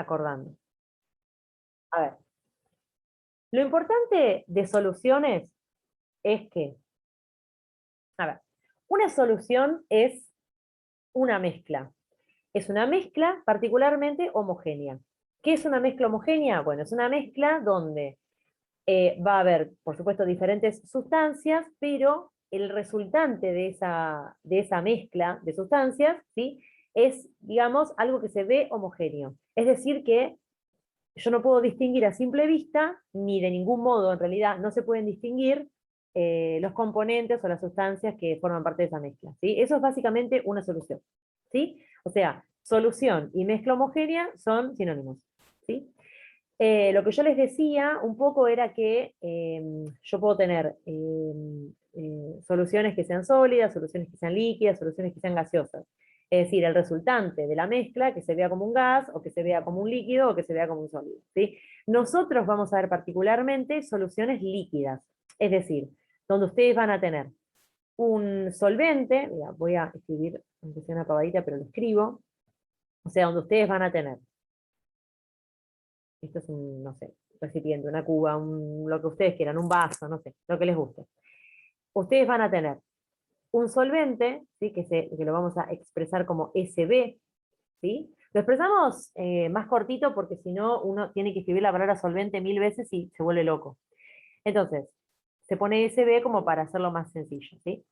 acordando. A ver, lo importante de soluciones es que, a ver, una solución es una mezcla. Es una mezcla particularmente homogénea. ¿Qué es una mezcla homogénea? Bueno, es una mezcla donde va a haber, por supuesto, diferentes sustancias, pero el resultante de esa mezcla de sustancias, ¿sí? Es, digamos, algo que se ve homogéneo. Es decir, que yo no puedo distinguir a simple vista, ni de ningún modo, en realidad, no se pueden distinguir los componentes o las sustancias que forman parte de esa mezcla, ¿sí? Eso es básicamente una solución, ¿sí? O sea, solución y mezcla homogénea son sinónimos, ¿sí? Lo que yo les decía un poco era que yo puedo tener soluciones que sean sólidas, soluciones que sean líquidas, soluciones que sean gaseosas. Es decir, el resultante de la mezcla que se vea como un gas, o que se vea como un líquido, o que se vea como un sólido, ¿sí? Nosotros vamos a ver particularmente soluciones líquidas, es decir, donde ustedes van a tener un solvente, mira, voy a escribir, aunque sea una pavadita, pero lo escribo, o sea, donde ustedes van a tener, esto es un, no sé, recipiente, una cuba, lo que ustedes quieran, un vaso, no sé, lo que les guste. Ustedes van a tener un solvente, ¿sí? Que lo vamos a expresar como SB, ¿sí? Lo expresamos más cortito porque si no uno tiene que escribir la palabra solvente 1000 veces y se vuelve loco. Entonces, se pone SB como para hacerlo más sencillo, ¿sí?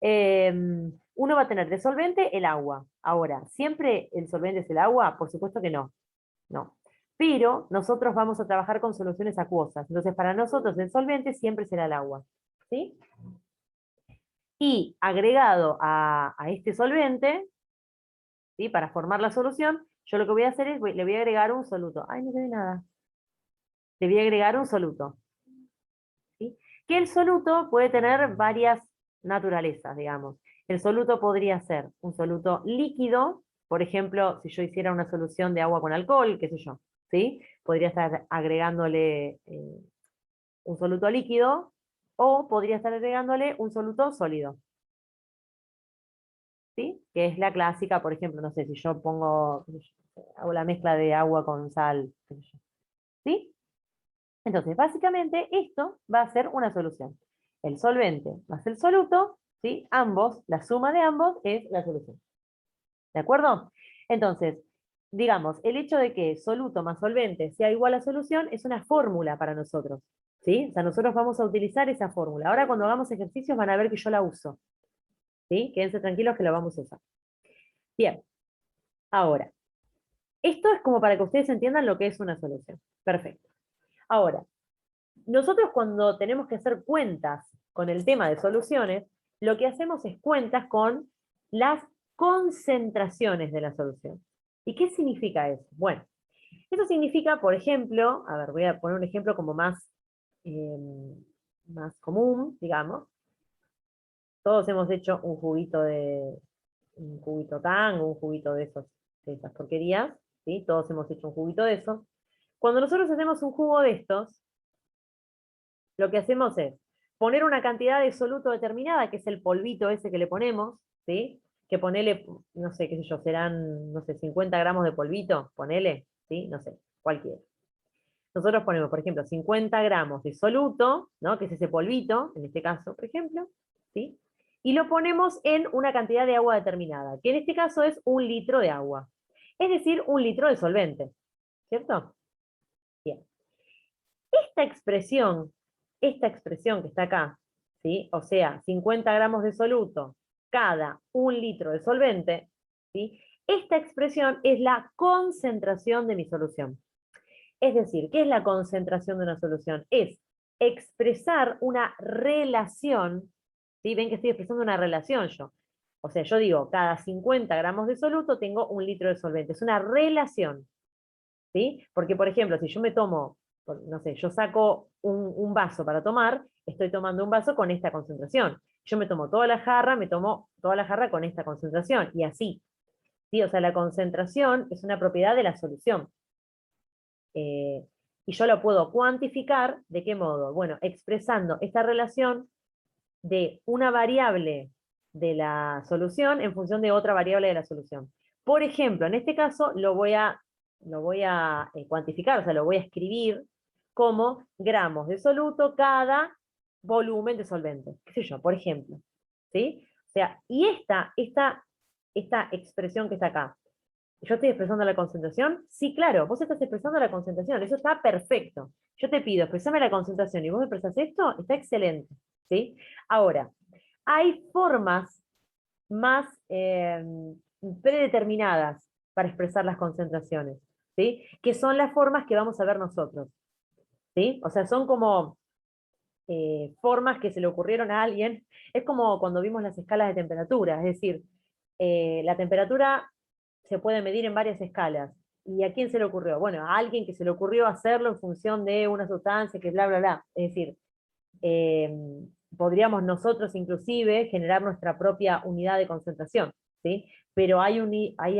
Uno va a tener de solvente el agua. Ahora, ¿siempre el solvente es el agua? Por supuesto que no. No. Pero nosotros vamos a trabajar con soluciones acuosas. Entonces, para nosotros el solvente siempre será el agua. ¿Sí? Y agregado a este solvente, ¿sí? Para formar la solución, yo lo que voy a hacer es, le voy a agregar un soluto. Ay, no se ve nada. Le voy a agregar un soluto. ¿Sí? Que el soluto puede tener varias naturalezas, digamos. El soluto podría ser un soluto líquido, por ejemplo, si yo hiciera una solución de agua con alcohol, qué sé yo, ¿sí? Podría estar agregándole un soluto líquido, o podría estar agregándole un soluto sólido, ¿sí? Que es la clásica, por ejemplo, no sé, si yo pongo, qué sé yo, hago la mezcla de agua con sal, qué sé yo, ¿sí? Entonces, básicamente, esto va a ser una solución. El solvente más el soluto, ¿sí? Ambos, la suma de ambos es la solución. ¿De acuerdo? Entonces, digamos, el hecho de que soluto más solvente sea igual a solución es una fórmula para nosotros, ¿sí? O sea, nosotros vamos a utilizar esa fórmula. Ahora cuando hagamos ejercicios van a ver que yo la uso, ¿sí? Quédense tranquilos que la vamos a usar. Bien, ahora, esto es como para que ustedes entiendan lo que es una solución. Perfecto. Ahora, nosotros cuando tenemos que hacer cuentas con el tema de soluciones, lo que hacemos es cuentas con las concentraciones de la solución. ¿Y qué significa eso? Bueno, eso significa, por ejemplo, a ver, voy a poner un ejemplo como más común, digamos. Todos hemos hecho un juguito Tang, un juguito de esas porquerías, ¿sí? Todos hemos hecho un juguito de eso. Cuando nosotros hacemos un jugo de estos, lo que hacemos es poner una cantidad de soluto determinada, que es el polvito ese que le ponemos, ¿sí? Que ponele, no sé, qué sé yo, serán, no sé, 50 gramos de polvito, ponele, ¿sí? No sé, cualquiera. Nosotros ponemos, por ejemplo, 50 gramos de soluto, ¿no? Que es ese polvito, en este caso, por ejemplo, ¿sí? Y lo ponemos en una cantidad de agua determinada, que en este caso es 1 litro de agua. Es decir, 1 litro de solvente, ¿cierto? Bien. Esta expresión, esta expresión que está acá, ¿sí? O sea, 50 gramos de soluto cada 1 litro de solvente, ¿sí? Esta expresión es la concentración de mi solución. Es decir, ¿qué es la concentración de una solución? Es expresar una relación, ¿sí? Ven que estoy expresando una relación yo. O sea, yo digo, cada 50 gramos de soluto tengo 1 litro de solvente. Es una relación, ¿sí? Porque, por ejemplo, si yo me tomo, no sé, yo saco un vaso para tomar, estoy tomando un vaso con esta concentración. Yo me tomo toda la jarra, me tomo toda la jarra con esta concentración, y así, ¿sí? O sea, la concentración es una propiedad de la solución. Y yo lo puedo cuantificar, ¿de qué modo? Bueno, expresando esta relación de una variable de la solución en función de otra variable de la solución. Por ejemplo, en este caso lo voy a lo voy a cuantificar, o sea, lo voy a escribir como gramos de soluto cada volumen de solvente. ¿Qué sé yo? Por ejemplo. ¿Sí? O sea, y esta expresión que está acá, ¿yo estoy expresando la concentración? Sí, claro, vos estás expresando la concentración, eso está perfecto. Yo te pido, expresame la concentración y vos me expresás esto, está excelente. ¿Sí? Ahora, hay formas más predeterminadas para expresar las concentraciones, ¿sí? Que son las formas que vamos a ver nosotros. ¿Sí? O sea, son como formas que se le ocurrieron a alguien. Es como cuando vimos las escalas de temperatura, es decir, la temperatura se puede medir en varias escalas. ¿Y a quién se le ocurrió? Bueno, a alguien que se le ocurrió hacerlo en función de una sustancia que bla, bla, bla. Es decir, eh, podríamos nosotros inclusive generar nuestra propia unidad de concentración, ¿sí? Pero hay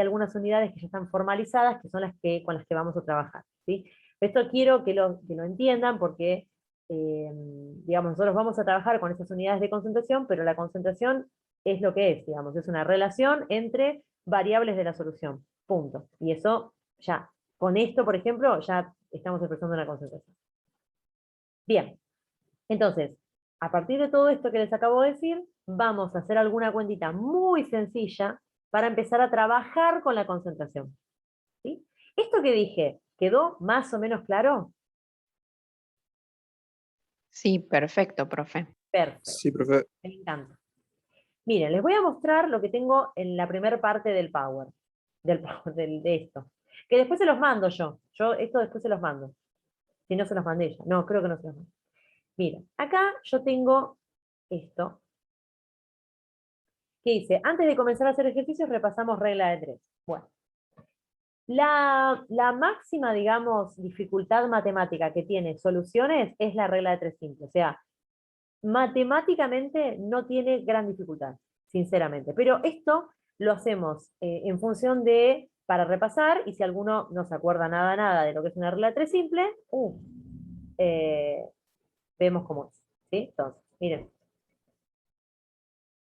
algunas unidades que ya están formalizadas, que son con las que vamos a trabajar, ¿sí? Esto quiero que lo entiendan porque, digamos, nosotros vamos a trabajar con esas unidades de concentración, pero la concentración es lo que es, digamos, es una relación entre variables de la solución, punto. Y eso ya, con esto, por ejemplo, ya estamos expresando una concentración. Bien, entonces, a partir de todo esto que les acabo de decir, vamos a hacer alguna cuentita muy sencilla para empezar a trabajar con la concentración. ¿Sí? Esto que dije, ¿quedó más o menos claro? Sí, perfecto, profe. Perfecto, Sí, profe. me encanta. Miren, les voy a mostrar lo que tengo en la primera parte del Power, de esto. Que después se los mando yo. Yo esto después se los mando. Si no se los mandé yo. No, creo que no se los mandé. Miren, acá yo tengo esto, que dice, antes de comenzar a hacer ejercicios repasamos regla de 3. Bueno, la máxima, digamos, dificultad matemática que tiene soluciones es la regla de 3 simple. O sea, matemáticamente no tiene gran dificultad, sinceramente. Pero esto lo hacemos en función de, para repasar, y si alguno no se acuerda nada de lo que es una regla de 3 simple, eh, vemos cómo es. ¿Sí? Entonces, miren.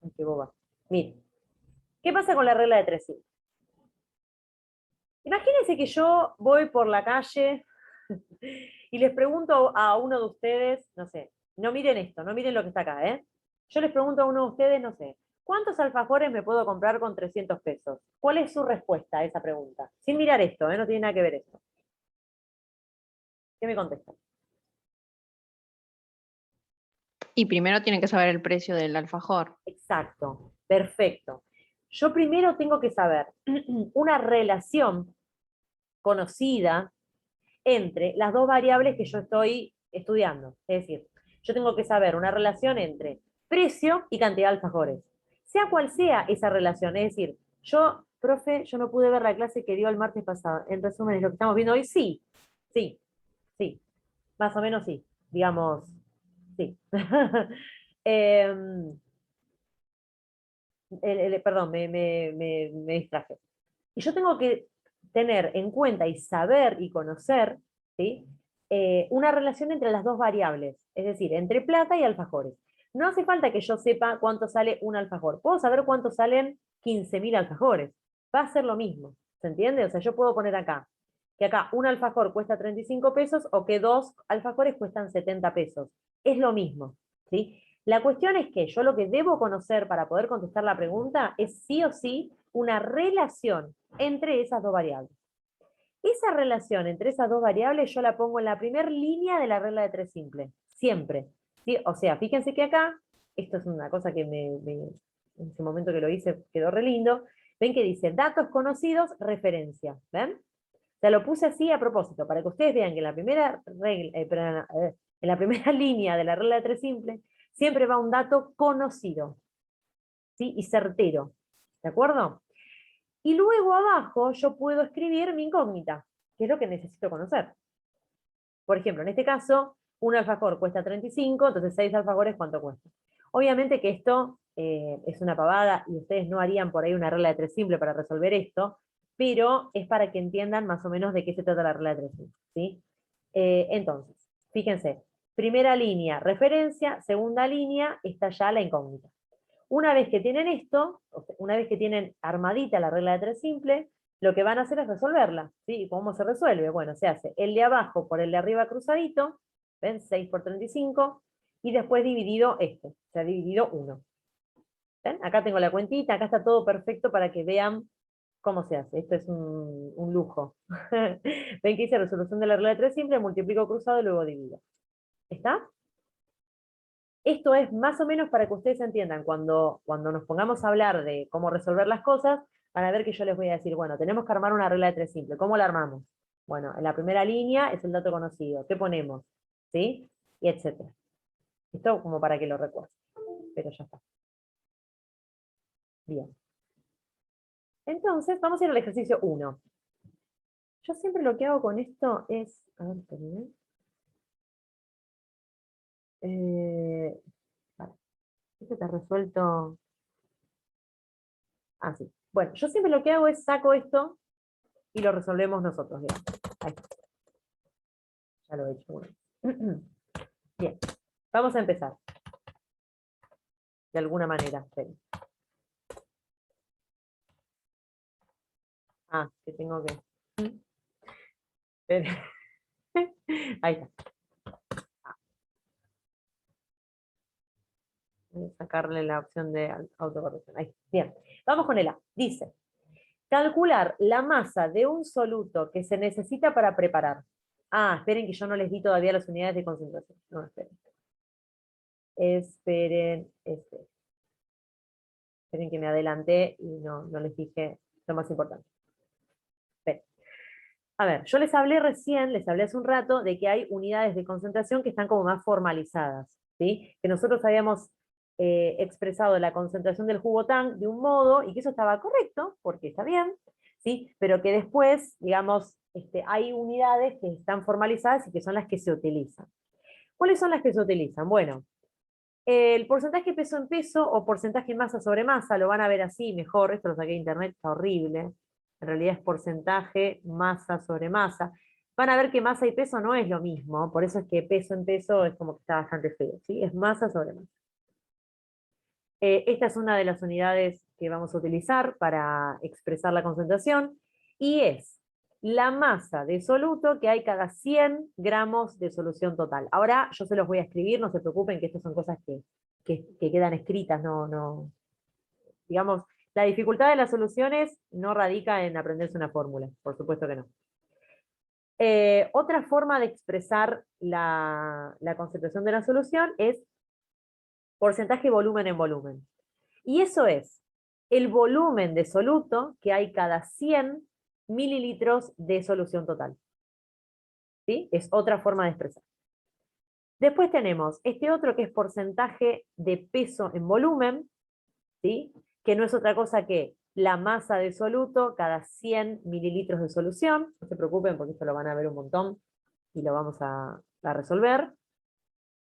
Ay, qué boba. Miren. ¿Qué pasa con la regla de 3 simple? Imagínense que yo voy por la calle y les pregunto a uno de ustedes, no sé, no miren esto, no miren lo que está acá, ¿eh? Yo les pregunto a uno de ustedes, no sé, ¿cuántos alfajores me puedo comprar con 300 pesos? ¿Cuál es su respuesta a esa pregunta? Sin mirar esto, ¿eh? No tiene nada que ver esto. ¿Qué me contestan? Y primero tienen que saber el precio del alfajor. Exacto, perfecto. Yo primero tengo que saber una relación conocida entre las dos variables que yo estoy estudiando. Es decir, yo tengo que saber una relación entre precio y cantidad de alfajores. Sea cual sea esa relación, es decir, yo, profe, yo no pude ver la clase que dio el martes pasado. En resumen, ¿es lo que estamos viendo hoy? Sí, sí, sí, más o menos sí, digamos, sí. Em, perdón, me distraje. Y yo tengo que tener en cuenta y saber y conocer, ¿sí? Una relación entre las dos variables, es decir, entre plata y alfajores. No hace falta que yo sepa cuánto sale un alfajor. Puedo saber cuánto salen 15.000 alfajores. Va a ser lo mismo. ¿Se entiende? O sea, yo puedo poner acá que acá un alfajor cuesta 35 pesos o que dos alfajores cuestan 70 pesos. Es lo mismo. ¿Sí? La cuestión es que yo lo que debo conocer para poder contestar la pregunta es sí o sí una relación entre esas dos variables. Esa relación entre esas dos variables yo la pongo en la primera línea de la regla de 3 simple, siempre. ¿Sí? O sea, fíjense que acá, esto es una cosa que en ese momento que lo hice quedó re lindo, ven que dice datos conocidos, referencia, ¿ven? O sea, lo puse así a propósito, para que ustedes vean que en la primera regla, en la primera línea de la regla de 3 simple, siempre va un dato conocido, ¿sí? Y certero, ¿de acuerdo? Y luego abajo yo puedo escribir mi incógnita, que es lo que necesito conocer. Por ejemplo, en este caso, un alfajor cuesta 35, entonces 6 alfajores, ¿cuánto cuesta? Obviamente que esto es una pavada y ustedes no harían por ahí una regla de 3 simple para resolver esto, pero es para que entiendan más o menos de qué se trata la regla de 3 simple, ¿sí? Entonces, fíjense, primera línea, referencia, segunda línea, está ya la incógnita. Una vez que tienen esto, una vez que tienen armadita la regla de 3 simple, lo que van a hacer es resolverla, ¿sí? ¿Y cómo se resuelve? Bueno, se hace el de abajo por el de arriba cruzadito, ¿ven? 6 por 35, y después dividido este, o sea, dividido 1. ¿Ven? Acá tengo la cuentita, acá está todo perfecto para que vean cómo se hace. Esto es un lujo. Ven que dice resolución de la regla de 3 simple, multiplico cruzado y luego divido. ¿Está? Esto es más o menos para que ustedes entiendan, cuando nos pongamos a hablar de cómo resolver las cosas, van a ver que yo les voy a decir, bueno, tenemos que armar una regla de 3 simple. ¿Cómo la armamos? Bueno, en la primera línea es el dato conocido. ¿Qué ponemos? ¿Sí? Y etcétera. Esto como para que lo recuerden. Pero ya está. Bien. Entonces, vamos a ir al ejercicio 1. Yo siempre lo que hago con esto es... A ver, espérenme. Vale. Esto está resuelto... Ah, sí. Bueno, yo siempre lo que hago es saco esto y lo resolvemos nosotros. Bien. Ahí está. Ya lo he hecho. Bueno. Bien. Vamos a empezar. De alguna manera. Esperen. Ah, que tengo que... Esperen. Ahí está. Voy a sacarle la opción de autocorrección. Ahí. Bien. Vamos con el A. Dice, calcular la masa de un soluto que se necesita para preparar. Ah, esperen que yo no les di todavía las unidades de concentración. No, esperen. Esperen. Esperen que me adelanté y no les dije lo más importante. Esperen. A ver, yo les hablé recién, les hablé hace un rato, de que hay unidades de concentración que están como más formalizadas, ¿sí? Que nosotros habíamos expresado la concentración del jugo TAN de un modo, y que eso estaba correcto, porque está bien, ¿sí? Pero que después, digamos, hay unidades que están formalizadas y que son las que se utilizan. ¿Cuáles son las que se utilizan? Bueno, el porcentaje peso en peso o porcentaje masa sobre masa, lo van a ver así mejor, esto lo saqué de internet, está horrible, en realidad es porcentaje masa sobre masa. Van a ver que masa y peso no es lo mismo, por eso es que peso en peso es como que está bastante feo, ¿sí? Es masa sobre masa. Esta es una de las unidades que vamos a utilizar para expresar la concentración, y es la masa de soluto que hay cada 100 gramos de solución total. Ahora yo se los voy a escribir, no se preocupen que estas son cosas que quedan escritas, digamos, la dificultad de las soluciones no radica en aprenderse una fórmula, por supuesto que no. Otra forma de expresar la concentración de la solución es porcentaje volumen en volumen. Y eso es el volumen de soluto que hay cada 100 mililitros de solución total. ¿Sí? Es otra forma de expresar. Después tenemos este otro que es porcentaje de peso en volumen, ¿sí? Que no es otra cosa que la masa de soluto cada 100 mililitros de solución. No se preocupen porque esto lo van a ver un montón y lo vamos a resolver.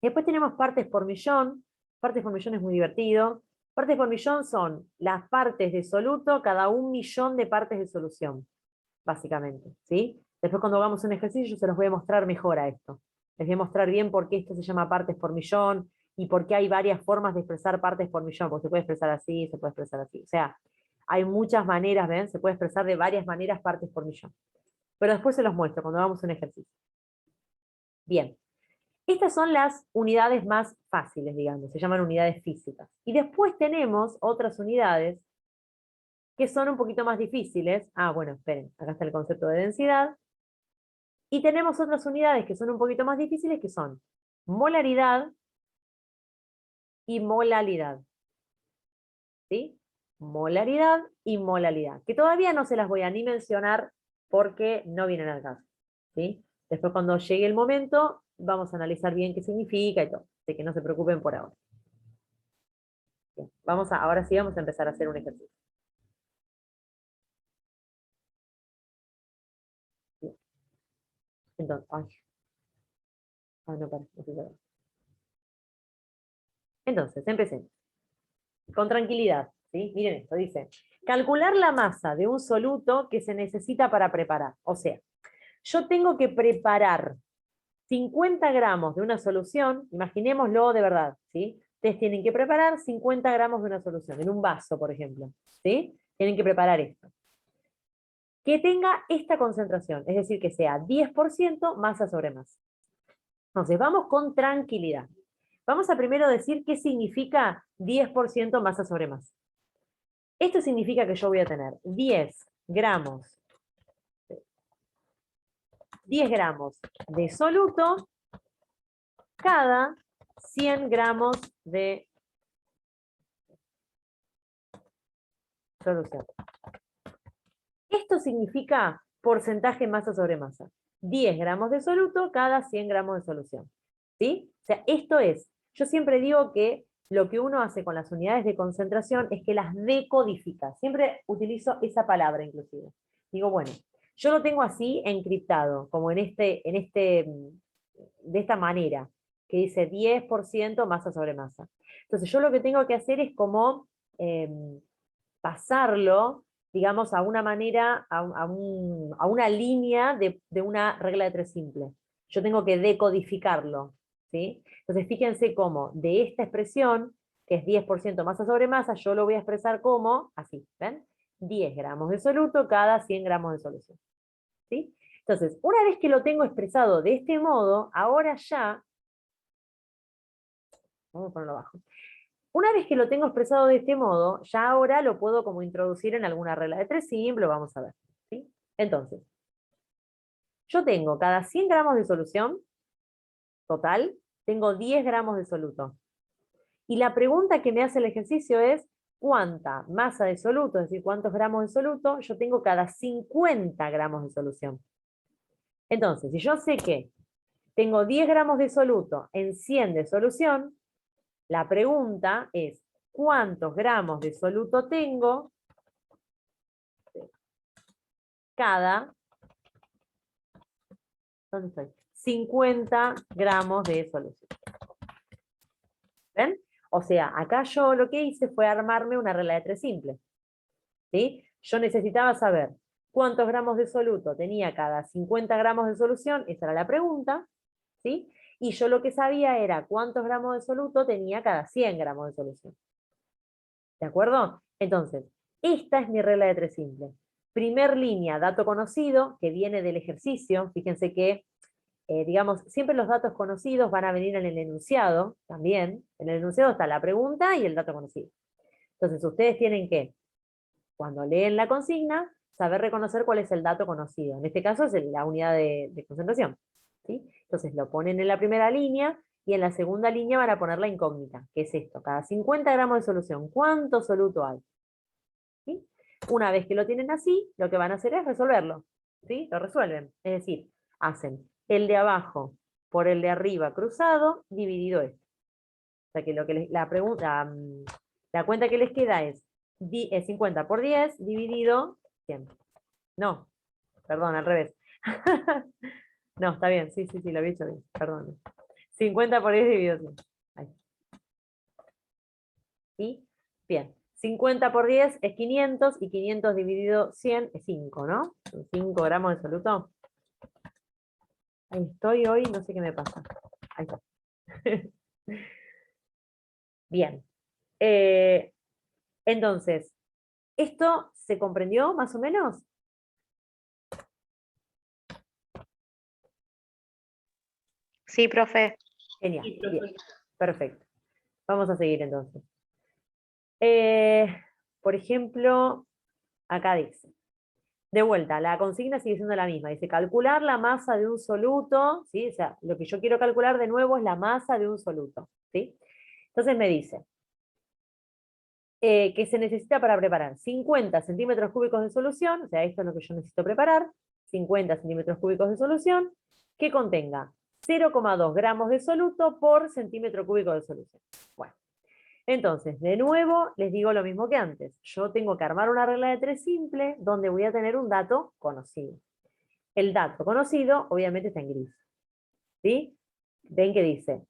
Después tenemos partes por millón. Partes por millón es muy divertido. Partes por millón son las partes de soluto cada 1.000.000 de partes de solución, básicamente, ¿sí? Después cuando hagamos un ejercicio yo se los voy a mostrar mejor a esto. Les voy a mostrar bien por qué esto se llama partes por millón y por qué hay varias formas de expresar partes por millón, porque se puede expresar así, se puede expresar así. O sea, hay muchas maneras, ¿ven? Se puede expresar de varias maneras partes por millón. Pero después se los muestro cuando hagamos un ejercicio. Bien. Estas son las unidades más fáciles, digamos, se llaman unidades físicas. Y después tenemos otras unidades que son un poquito más difíciles. Ah, bueno, esperen, acá está el concepto de densidad. Y tenemos otras unidades que son un poquito más difíciles, que son molaridad y molalidad. ¿Sí? Molaridad y molalidad, que todavía no se las voy a ni mencionar porque no vienen al caso. ¿Sí? Después cuando llegue el momento, vamos a analizar bien qué significa y todo. Así que no se preocupen por ahora. Bien, ahora sí vamos a empezar a hacer un ejercicio. Bien. Entonces, no, para, no sé. Entonces, empecemos. Con tranquilidad, ¿sí? Miren esto, dice, calcular la masa de un soluto que se necesita para preparar. O sea, yo tengo que preparar 50 gramos de una solución, imaginémoslo de verdad, ¿sí? Ustedes tienen que preparar 50 gramos de una solución, en un vaso, por ejemplo, ¿sí? Tienen que preparar esto. que tenga esta concentración, es decir, que sea 10% masa sobre masa. Entonces, vamos con tranquilidad. Vamos a primero decir qué significa 10% masa sobre masa. Esto significa que yo voy a tener 10 gramos de soluto cada 100 gramos de solución. Esto significa porcentaje masa sobre masa. 10 gramos de soluto cada 100 gramos de solución. ¿Sí? O sea, esto es, yo siempre digo que lo que uno hace con las unidades de concentración es que las decodifica. Siempre utilizo esa palabra inclusive. Digo, bueno, yo lo tengo así encriptado, como de esta manera, que dice 10% masa sobre masa. Entonces yo lo que tengo que hacer es como pasarlo, digamos, a una manera, a una línea de una regla de 3 simple. Yo tengo que decodificarlo, ¿sí? Entonces fíjense cómo de esta expresión, que es 10% masa sobre masa, yo lo voy a expresar como, así, ¿ven? 10 gramos de soluto cada 100 gramos de solución. ¿Sí? Entonces, una vez que lo tengo expresado de este modo, ahora ya, vamos a ponerlo abajo, una vez que lo tengo expresado de este modo, ya ahora lo puedo como introducir en alguna regla de 3 simple, vamos a ver. ¿Sí? Entonces, yo tengo cada 100 gramos de solución total, tengo 10 gramos de soluto. Y la pregunta que me hace el ejercicio es, ¿cuánta masa de soluto, es decir, cuántos gramos de soluto, yo tengo cada 50 gramos de solución? Entonces, si yo sé que tengo 10 gramos de soluto en 100 de solución, la pregunta es, ¿cuántos gramos de soluto tengo cada, ¿dónde estoy? 50 gramos de solución? ¿Ven? O sea, acá yo lo que hice fue armarme una regla de 3 simple. ¿Sí? Yo necesitaba saber cuántos gramos de soluto tenía cada 50 gramos de solución, esa era la pregunta, ¿sí? Y yo lo que sabía era cuántos gramos de soluto tenía cada 100 gramos de solución. ¿De acuerdo? Entonces, esta es mi regla de 3 simple. Primer línea, dato conocido, que viene del ejercicio. Fíjense que, digamos, siempre los datos conocidos van a venir en el enunciado también. En el enunciado está la pregunta y el dato conocido. Entonces, ustedes tienen que, cuando leen la consigna, saber reconocer cuál es el dato conocido. En este caso es la unidad de concentración. ¿Sí? Entonces, lo ponen en la primera línea y en la segunda línea van a poner la incógnita, que es esto, cada 50 gramos de solución, ¿cuánto soluto hay? ¿Sí? Una vez que lo tienen así, lo que van a hacer es resolverlo. ¿Sí? Lo resuelven. Es decir, hacen el de abajo por el de arriba cruzado, dividido esto. O sea que, la cuenta que les queda es 50 por 10 dividido 100. No, perdón, al revés. No, está bien, sí, lo había hecho bien, perdón. 50 por 10 dividido 100. Ahí. ¿Sí? Bien. 50 por 10 es 500 y 500 dividido 100 es 5, ¿no? 5 gramos de soluto. Ahí estoy hoy, no sé qué me pasa. Ahí está. Bien. Entonces, ¿esto se comprendió más o menos? Sí, profe. Genial. Bien. Perfecto. Vamos a seguir entonces. Por ejemplo, acá dice, de vuelta, la consigna sigue siendo la misma. Dice, calcular la masa de un soluto, ¿sí? O sea, lo que yo quiero calcular de nuevo es la masa de un soluto, ¿sí? Entonces me dice que se necesita para preparar 50 centímetros cúbicos de solución, o sea, esto es lo que yo necesito preparar, 50 centímetros cúbicos de solución, que contenga 0,2 gramos de soluto por centímetro cúbico de solución. Bueno. Entonces, de nuevo, les digo lo mismo que antes. Yo tengo que armar una regla de 3 simple donde voy a tener un dato conocido. El dato conocido, obviamente, está en gris. ¿Sí? Ven que dice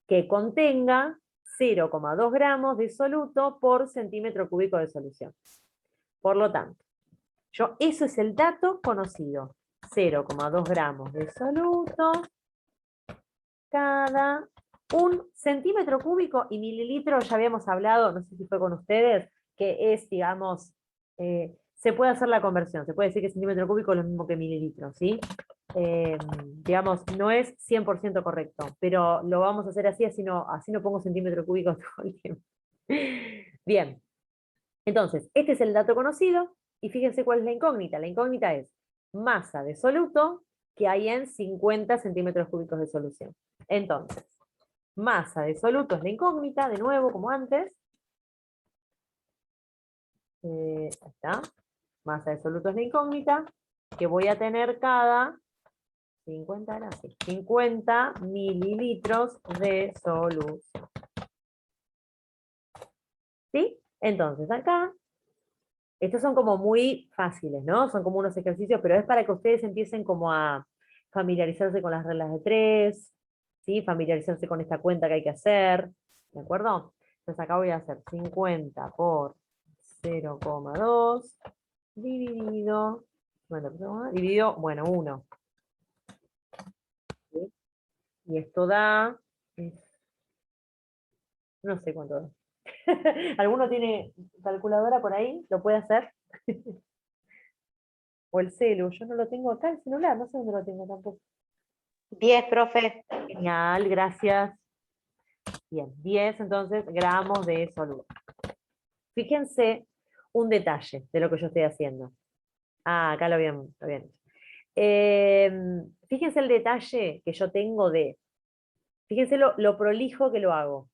que contenga 0,2 gramos de soluto por centímetro cúbico de solución. Por lo tanto, eso es el dato conocido. 0,2 gramos de soluto cada 1 centímetro cúbico y mililitro, ya habíamos hablado, no sé si fue con ustedes, que es, digamos, se puede hacer la conversión, se puede decir que centímetro cúbico es lo mismo que mililitros, ¿sí? Digamos, no es 100% correcto, pero lo vamos a hacer así no pongo centímetro cúbico todo el tiempo. Bien, entonces, este es el dato conocido, y fíjense cuál es la incógnita. La incógnita es masa de soluto que hay en 50 centímetros cúbicos de solución. Entonces, masa de soluto es la incógnita, de nuevo, como antes. Ahí está. Masa de soluto es la incógnita, que voy a tener cada 50, era así, 50 mililitros de solución. ¿Sí? Entonces, acá, estos son como muy fáciles, ¿no? Son como unos ejercicios, pero es para que ustedes empiecen como a familiarizarse con las reglas de 3, ¿sí? Familiarizarse con esta cuenta que hay que hacer, ¿de acuerdo? Entonces acá voy a hacer 50 por 0,2 dividido, bueno, 1. ¿Sí? Y esto da, no sé cuánto da. ¿Alguno tiene calculadora por ahí? ¿Lo puede hacer? O el celu, yo no lo tengo acá, el celular, no sé dónde lo tengo tampoco. 10, profe. Genial, gracias. Bien, 10 entonces gramos de soluto. Fíjense un detalle de lo que yo estoy haciendo. Ah, acá lo habían hecho. Fíjense el detalle que yo tengo fíjense lo prolijo que lo hago.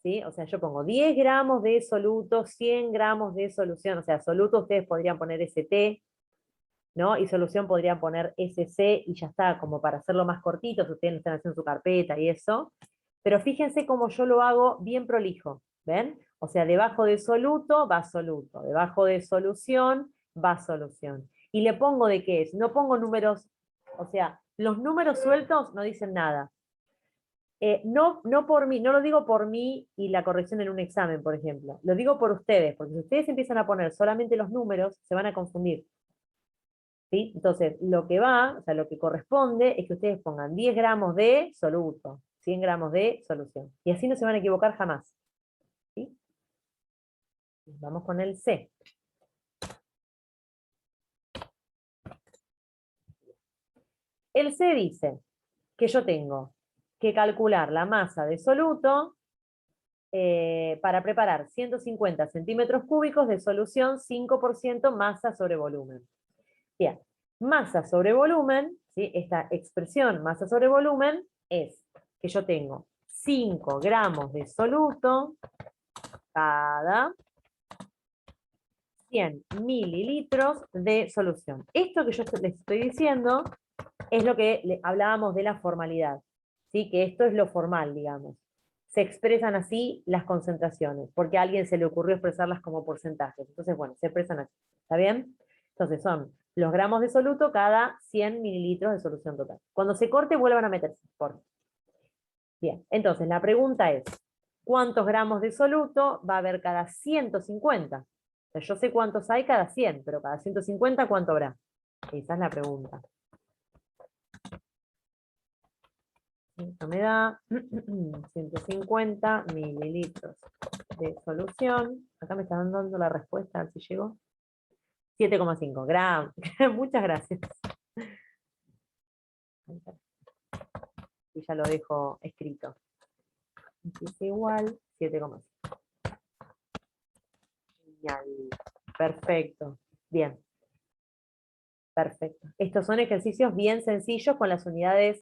¿Sí? O sea, yo pongo 10 gramos de soluto, 100 gramos de solución, o sea, soluto ustedes podrían poner ST, ¿no? Y solución podrían poner SC y ya está, como para hacerlo más cortito, si ustedes están haciendo su carpeta y eso. Pero fíjense cómo yo lo hago bien prolijo, ¿ven? O sea, debajo de soluto va soluto, debajo de solución va solución. Y le pongo de qué es, no pongo números, o sea, los números sueltos no dicen nada. No por mí, no lo digo por mí y la corrección en un examen, por ejemplo. Lo digo por ustedes, porque si ustedes empiezan a poner solamente los números, se van a confundir. ¿Sí? Entonces, lo que va, o sea, lo que corresponde es que ustedes pongan 10 gramos de soluto, 100 gramos de solución. Y así no se van a equivocar jamás. ¿Sí? Vamos con el C. El C dice que yo tengo que calcular la masa de soluto para preparar 150 centímetros cúbicos de solución 5% masa sobre volumen. Bien, masa sobre volumen, ¿sí? Esta expresión masa sobre volumen es que yo tengo 5 gramos de soluto cada 100 mililitros de solución. Esto que yo les estoy diciendo es lo que hablábamos de la formalidad, ¿sí? Que esto es lo formal, digamos. Se expresan así las concentraciones, porque a alguien se le ocurrió expresarlas como porcentajes. Entonces, bueno, se expresan así. ¿Está bien? Entonces son los gramos de soluto cada 100 mililitros de solución total. Cuando se corte, vuelvan a meterse. Bien, entonces la pregunta es, ¿cuántos gramos de soluto va a haber cada 150? O sea, yo sé cuántos hay cada 100, pero cada 150, ¿cuánto habrá? Esa es la pregunta. Esto me da 150 mililitros de solución. Acá me están dando la respuesta, a ver si llegó. 7,5 gramos. Muchas gracias. Y ya lo dejo escrito. Es igual 7,5. Genial. Perfecto. Bien. Perfecto. Estos son ejercicios bien sencillos con las unidades